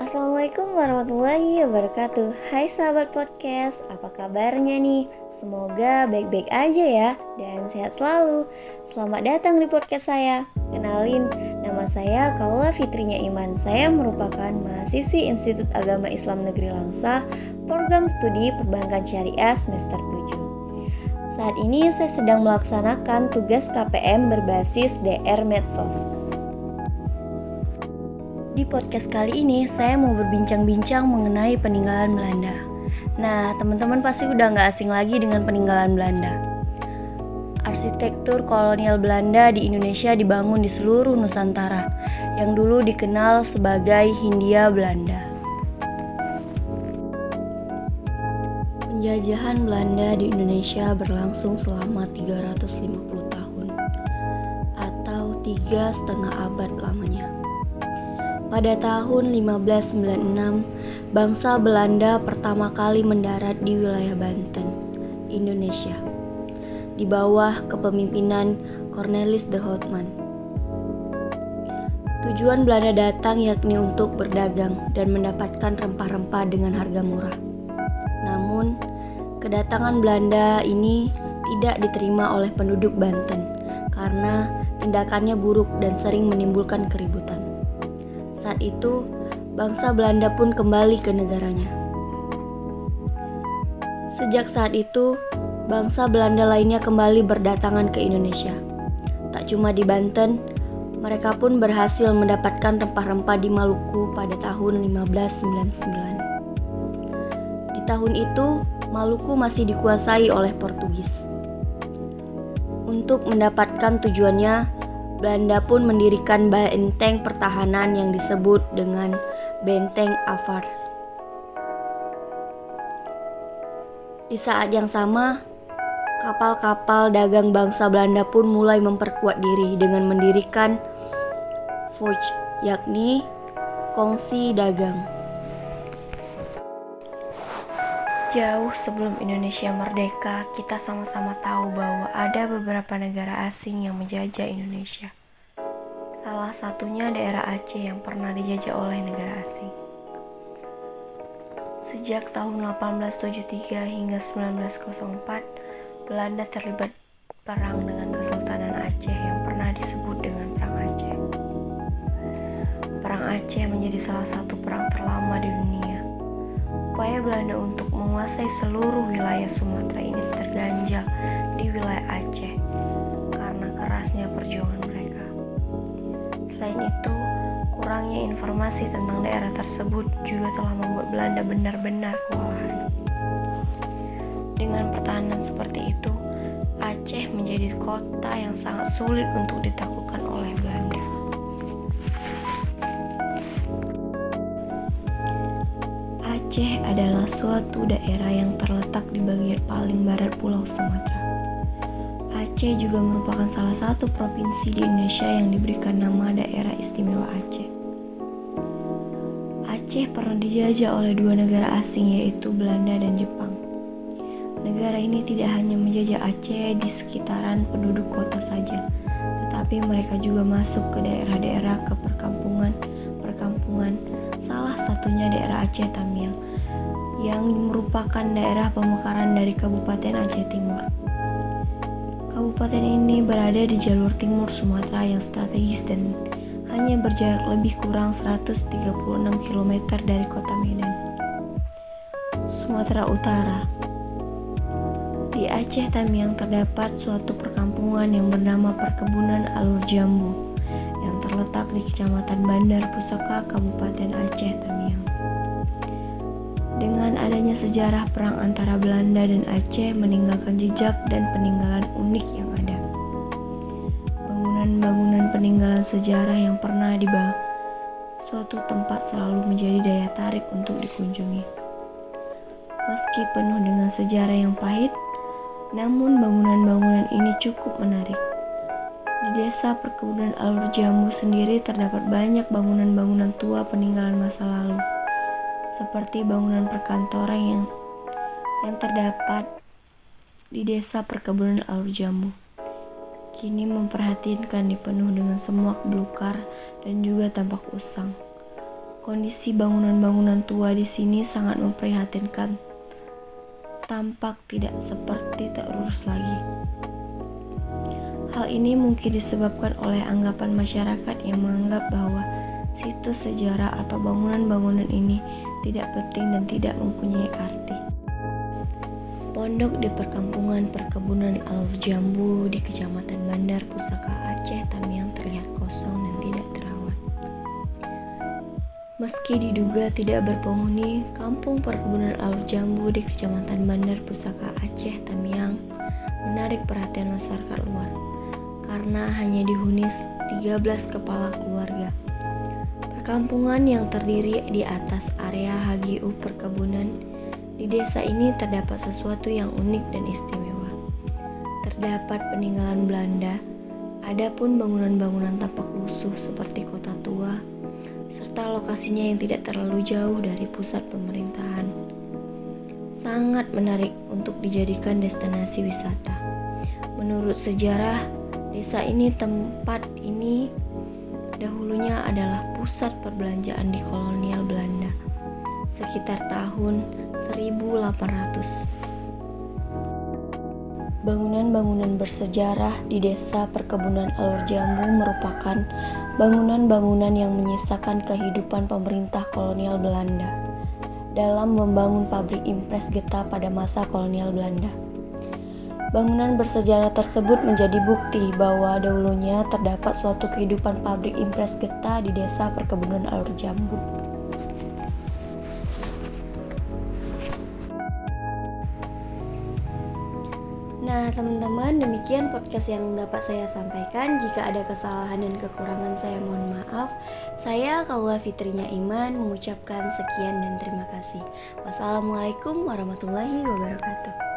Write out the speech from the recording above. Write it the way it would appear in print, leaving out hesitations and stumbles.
Assalamualaikum warahmatullahi wabarakatuh. Hai sahabat podcast, apa kabarnya nih? Semoga baik-baik aja ya dan sehat selalu. Selamat datang di podcast saya. Kenalin, nama saya Kaula Fitrinya Iman. Saya merupakan mahasiswi Institut Agama Islam Negeri Langsa, program studi Perbankan Syariah semester 7. Saat ini saya sedang melaksanakan tugas KPM berbasis DR Medsos. Di podcast kali ini saya mau berbincang-bincang mengenai peninggalan Belanda. Nah, teman-teman pasti udah gak asing lagi dengan peninggalan Belanda. Arsitektur kolonial Belanda di Indonesia dibangun di seluruh Nusantara, yang dulu dikenal sebagai Hindia Belanda. Penjajahan Belanda di Indonesia berlangsung selama 350 tahun, atau 3,5 abad lamanya. Pada tahun 1596, bangsa Belanda pertama kali mendarat di wilayah Banten, Indonesia, di bawah kepemimpinan Cornelis de Houtman. Tujuan Belanda datang yakni untuk berdagang dan mendapatkan rempah-rempah dengan harga murah. Namun, kedatangan Belanda ini tidak diterima oleh penduduk Banten karena tindakannya buruk dan sering menimbulkan keributan. Saat itu, bangsa Belanda pun kembali ke negaranya. Sejak saat itu, bangsa Belanda lainnya kembali berdatangan ke Indonesia. Tak cuma di Banten, mereka pun berhasil mendapatkan rempah-rempah di Maluku pada tahun 1599. Di tahun itu, Maluku masih dikuasai oleh Portugis. Untuk mendapatkan tujuannya, Belanda pun mendirikan benteng pertahanan yang disebut dengan Benteng Avar. Di saat yang sama, kapal-kapal dagang bangsa Belanda pun mulai memperkuat diri dengan mendirikan Voog, yakni kongsi dagang. Jauh sebelum Indonesia merdeka, kita sama-sama tahu bahwa ada beberapa negara asing yang menjajah Indonesia. Salah satunya daerah Aceh yang pernah dijajah oleh negara asing. Sejak tahun 1873 hingga 1904, Belanda terlibat perang dengan Kesultanan Aceh yang pernah disebut dengan Perang Aceh. Perang Aceh menjadi salah satu perang terlama di dunia. Upaya Belanda untuk menguasai seluruh wilayah Sumatera ini terganjal di wilayah Aceh karena kerasnya perjuangan mereka. Selain itu, kurangnya informasi tentang daerah tersebut juga telah membuat Belanda benar-benar kewalahan. Dengan pertahanan seperti itu, Aceh menjadi kota yang sangat sulit untuk ditaklukkan oleh Belanda. Aceh adalah suatu daerah yang terletak di bagian paling barat Pulau Sumatera. Aceh juga merupakan salah satu provinsi di Indonesia yang diberikan nama Daerah Istimewa Aceh. Aceh pernah dijajah oleh dua negara asing yaitu Belanda dan Jepang. Negara ini tidak hanya menjajah Aceh di sekitaran penduduk kota saja, tetapi mereka juga masuk ke daerah-daerah ke perkampungan, salah satunya daerah Aceh Tamiang, yang merupakan daerah pemekaran dari Kabupaten Aceh Timur. Kabupaten ini berada di jalur timur Sumatera yang strategis dan hanya berjarak lebih kurang 136 km dari kota Medan, Sumatera Utara. Di Aceh Tamiang terdapat suatu perkampungan yang bernama Perkebunan Alur Jambu yang terletak di Kecamatan Bandar Pusaka, Kabupaten Aceh Tamiang. Dengan adanya sejarah perang antara Belanda dan Aceh meninggalkan jejak dan peninggalan unik yang ada. Bangunan-bangunan peninggalan sejarah yang pernah dibangun suatu tempat selalu menjadi daya tarik untuk dikunjungi. Meski penuh dengan sejarah yang pahit, namun bangunan-bangunan ini cukup menarik. Di desa Perkebunan Alur Jambu sendiri terdapat banyak bangunan-bangunan tua peninggalan masa lalu, seperti bangunan perkantoran yang terdapat di desa Perkebunan Alur Jambu. Kini memperhatikan dipenuh dengan semak belukar dan juga tampak usang. Kondisi bangunan-bangunan tua di sini sangat memprihatinkan. Tampak tidak seperti terurus lagi. Hal ini mungkin disebabkan oleh anggapan masyarakat yang menganggap bahwa situs sejarah atau bangunan-bangunan ini tidak penting dan tidak mempunyai arti. Pondok di perkampungan perkebunan Alur Jambu di Kecamatan Bandar Pusaka Aceh Tamiang terlihat kosong dan tidak terawat. Meski diduga tidak berpenghuni, kampung perkebunan Alur Jambu di Kecamatan Bandar Pusaka Aceh Tamiang menarik perhatian masyarakat luar karena hanya dihuni 13 kepala keluarga. Perkampungan yang terdiri di atas area HGU perkebunan di desa ini terdapat sesuatu yang unik dan istimewa. Terdapat peninggalan Belanda, adapun bangunan-bangunan tampak lusuh seperti kota tua, serta lokasinya yang tidak terlalu jauh dari pusat pemerintahan. Sangat menarik untuk dijadikan destinasi wisata. Menurut sejarah, desa ini tempat ini dahulunya adalah pusat perbelanjaan di kolonial Belanda sekitar tahun 1800. Bangunan-bangunan bersejarah di desa perkebunan Alur Jambu merupakan bangunan-bangunan yang menyisakan kehidupan pemerintah kolonial Belanda dalam membangun pabrik impres getah pada masa kolonial Belanda. Bangunan bersejarah tersebut menjadi bukti bahwa dahulunya terdapat suatu kehidupan pabrik impres getah di desa perkebunan Alur Jambu. Nah teman-teman, demikian podcast yang dapat saya sampaikan. Jika ada kesalahan dan kekurangan saya mohon maaf. Saya Kaula Fitrinya Iman mengucapkan sekian dan terima kasih. Wassalamualaikum warahmatullahi wabarakatuh.